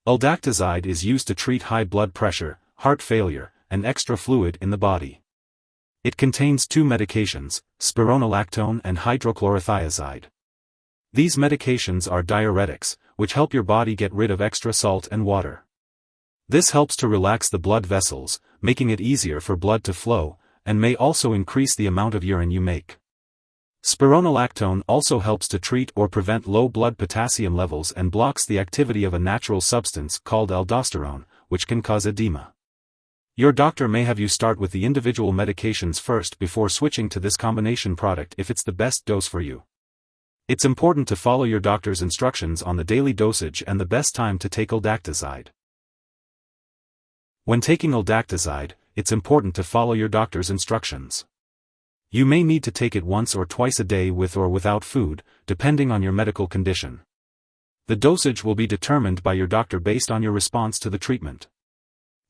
Aldactazide is used to treat high blood pressure, heart failure, and extra fluid in the body. It contains two medications, spironolactone and hydrochlorothiazide. These medications are diuretics, which help your body get rid of extra salt and water. This helps to relax the blood vessels, making it easier for blood to flow, and may also increase the amount of urine you make. Spironolactone also helps to treat or prevent low blood potassium levels and blocks the activity of a natural substance called aldosterone, which can cause edema. Your doctor may have you start with the individual medications first before switching to this combination product if it's the best dose for you. It's important to follow your doctor's instructions on the daily dosage and the best time to take aldactazide. When taking aldactazide, it's important to follow your doctor's instructions. You may need to take it once or twice a day with or without food, depending on your medical condition. The dosage will be determined by your doctor based on your response to the treatment.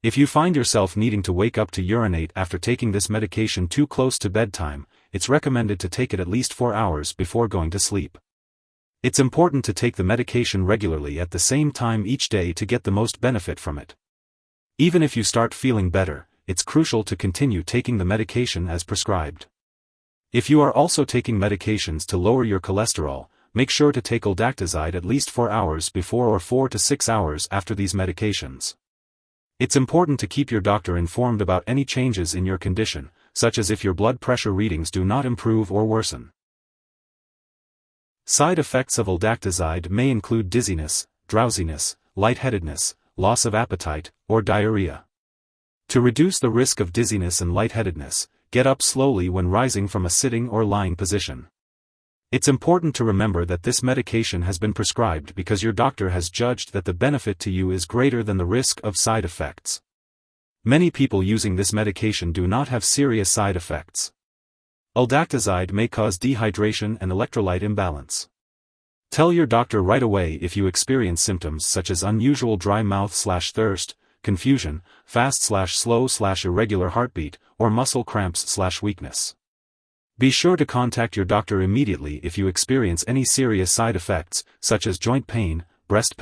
If you find yourself needing to wake up to urinate after taking this medication too close to bedtime, it's recommended to take it at least 4 hours before going to sleep. It's important to take the medication regularly at the same time each day to get the most benefit from it. Even if you start feeling better, it's crucial to continue taking the medication as prescribed. If you are also taking medications to lower your cholesterol, make sure to take aldactazide at least 4 hours before or 4 to 6 hours after these medications. It's important to keep your doctor informed about any changes in your condition, such as if your blood pressure readings do not improve or worsen. Side effects of aldactazide may include dizziness, drowsiness, lightheadedness, loss of appetite, or diarrhea. To reduce the risk of dizziness and lightheadedness, get up slowly when rising from a sitting or lying position. It's important to remember that this medication has been prescribed because your doctor has judged that the benefit to you is greater than the risk of side effects. Many people using this medication do not have serious side effects. Aldactazide may cause dehydration and electrolyte imbalance. Tell your doctor right away if you experience symptoms such as unusual dry mouth/thirst, confusion, fast/slow/irregular heartbeat, or muscle cramps/weakness. Be sure to contact your doctor immediately if you experience any serious side effects, such as joint pain, breast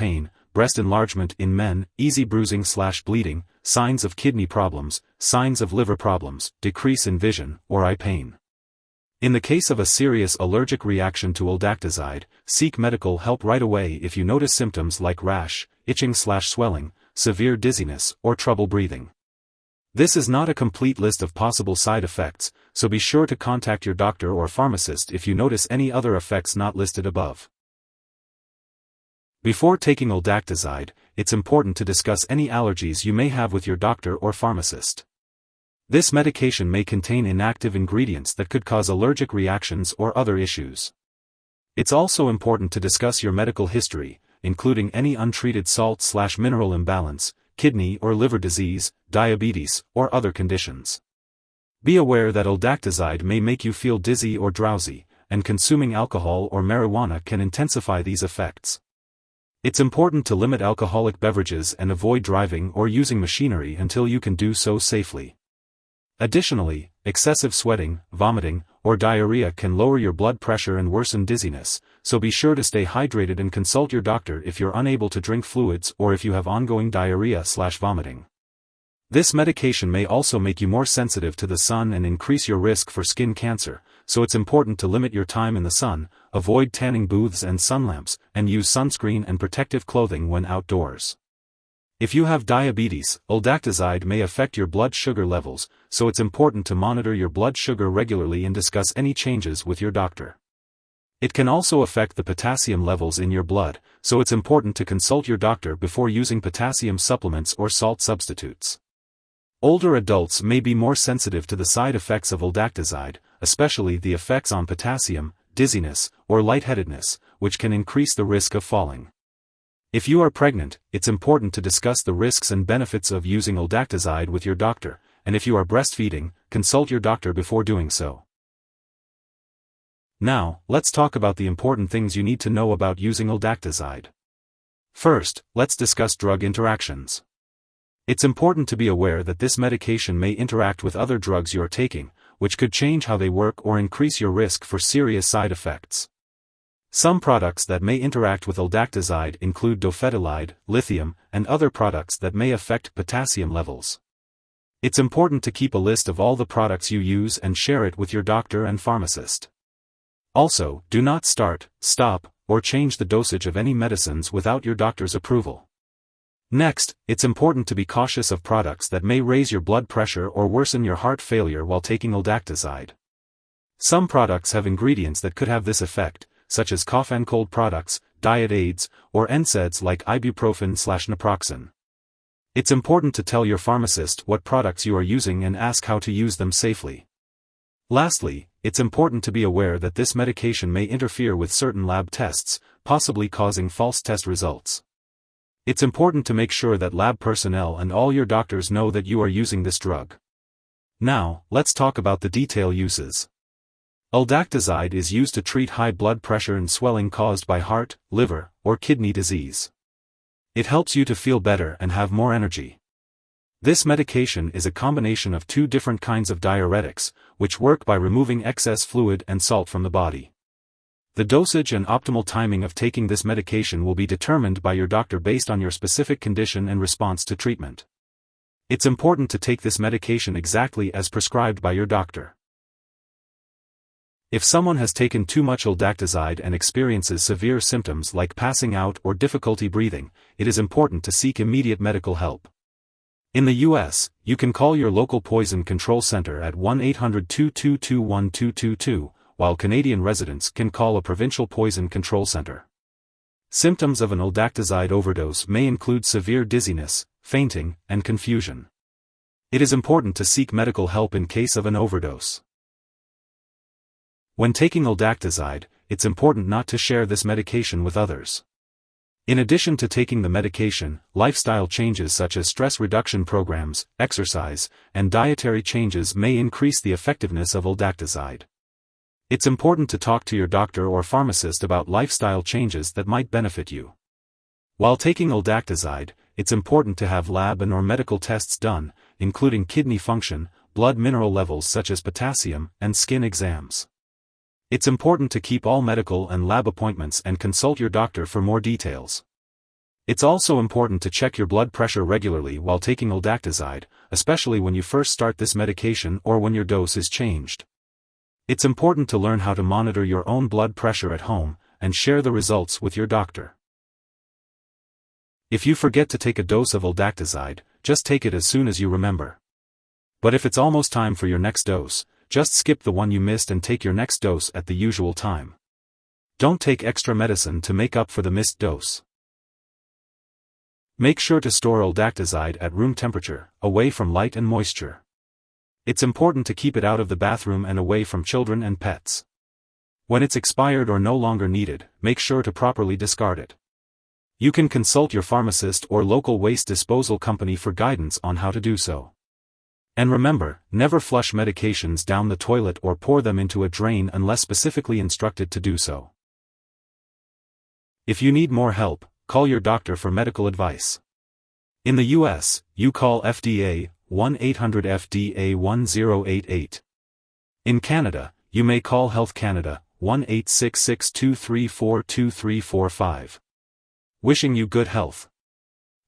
enlargement in men, easy bruising/bleeding, signs of kidney problems, signs of liver problems, decrease in vision, or eye pain. In the case of a serious allergic reaction to aldactazide, seek medical help right away if you notice symptoms like rash, itching/swelling, severe dizziness, or trouble breathing. This is not a complete list of possible side effects, so be sure to contact your doctor or pharmacist if you notice any other effects not listed above. Before taking aldactazide, it's important to discuss any allergies you may have with your doctor or pharmacist. This medication may contain inactive ingredients that could cause allergic reactions or other issues. It's also important to discuss your medical history, including any untreated salt/mineral imbalance, kidney or liver disease, diabetes, or other conditions. Be aware that aldactazide may make you feel dizzy or drowsy, and consuming alcohol or marijuana can intensify these effects. It's important to limit alcoholic beverages and avoid driving or using machinery until you can do so safely. Additionally, excessive sweating, vomiting, or diarrhea can lower your blood pressure and worsen dizziness, so be sure to stay hydrated and consult your doctor if you're unable to drink fluids or if you have ongoing diarrhea/vomiting. This medication may also make you more sensitive to the sun and increase your risk for skin cancer, so it's important to limit your time in the sun, avoid tanning booths and sun lamps, and use sunscreen and protective clothing when outdoors. If you have diabetes, aldactazide may affect your blood sugar levels, so it's important to monitor your blood sugar regularly and discuss any changes with your doctor. It can also affect the potassium levels in your blood, so it's important to consult your doctor before using potassium supplements or salt substitutes. Older adults may be more sensitive to the side effects of aldactazide, especially the effects on potassium, dizziness, or lightheadedness, which can increase the risk of falling. If you are pregnant, it's important to discuss the risks and benefits of using aldactazide with your doctor, and if you are breastfeeding, consult your doctor before doing so. Now, let's talk about the important things you need to know about using aldactazide. First, let's discuss drug interactions. It's important to be aware that this medication may interact with other drugs you're taking, which could change how they work or increase your risk for serious side effects. Some products that may interact with aldactazide include dofetilide, lithium, and other products that may affect potassium levels. It's important to keep a list of all the products you use and share it with your doctor and pharmacist. Also, do not start, stop, or change the dosage of any medicines without your doctor's approval. Next, it's important to be cautious of products that may raise your blood pressure or worsen your heart failure while taking aldactazide. Some products have ingredients that could have this effect, such as cough and cold products, diet aids, or NSAIDs like ibuprofen/naproxen. It's important to tell your pharmacist what products you are using and ask how to use them safely. Lastly, it's important to be aware that this medication may interfere with certain lab tests, possibly causing false test results. It's important to make sure that lab personnel and all your doctors know that you are using this drug. Now, let's talk about the detailed uses. Aldactazide is used to treat high blood pressure and swelling caused by heart, liver, or kidney disease. It helps you to feel better and have more energy. This medication is a combination of two different kinds of diuretics, which work by removing excess fluid and salt from the body. The dosage and optimal timing of taking this medication will be determined by your doctor based on your specific condition and response to treatment. It's important to take this medication exactly as prescribed by your doctor. If someone has taken too much aldactazide and experiences severe symptoms like passing out or difficulty breathing, it is important to seek immediate medical help. In the U.S., you can call your local poison control center at 1-800-222-1222, while Canadian residents can call a provincial poison control center. Symptoms of an aldactazide overdose may include severe dizziness, fainting, and confusion. It is important to seek medical help in case of an overdose. When taking aldactazide, it's important not to share this medication with others. In addition to taking the medication, lifestyle changes such as stress reduction programs, exercise, and dietary changes may increase the effectiveness of aldactazide. It's important to talk to your doctor or pharmacist about lifestyle changes that might benefit you. While taking aldactazide, it's important to have lab and/or medical tests done, including kidney function, blood mineral levels such as potassium, and skin exams. It's important to keep all medical and lab appointments and consult your doctor for more details. It's also important to check your blood pressure regularly while taking aldactazide, especially when you first start this medication or when your dose is changed. It's important to learn how to monitor your own blood pressure at home, and share the results with your doctor. If you forget to take a dose of aldactazide, just take it as soon as you remember. But if it's almost time for your next dose, just skip the one you missed and take your next dose at the usual time. Don't take extra medicine to make up for the missed dose. Make sure to store aldactazide at room temperature, away from light and moisture. It's important to keep it out of the bathroom and away from children and pets. When it's expired or no longer needed, make sure to properly discard it. You can consult your pharmacist or local waste disposal company for guidance on how to do so. And remember, never flush medications down the toilet or pour them into a drain unless specifically instructed to do so. If you need more help, call your doctor for medical advice. In the U.S., you call FDA, 1-800-FDA-1088. In Canada, you may call Health Canada, 1-866-234-2345. Wishing you good health.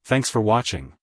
Thanks for watching.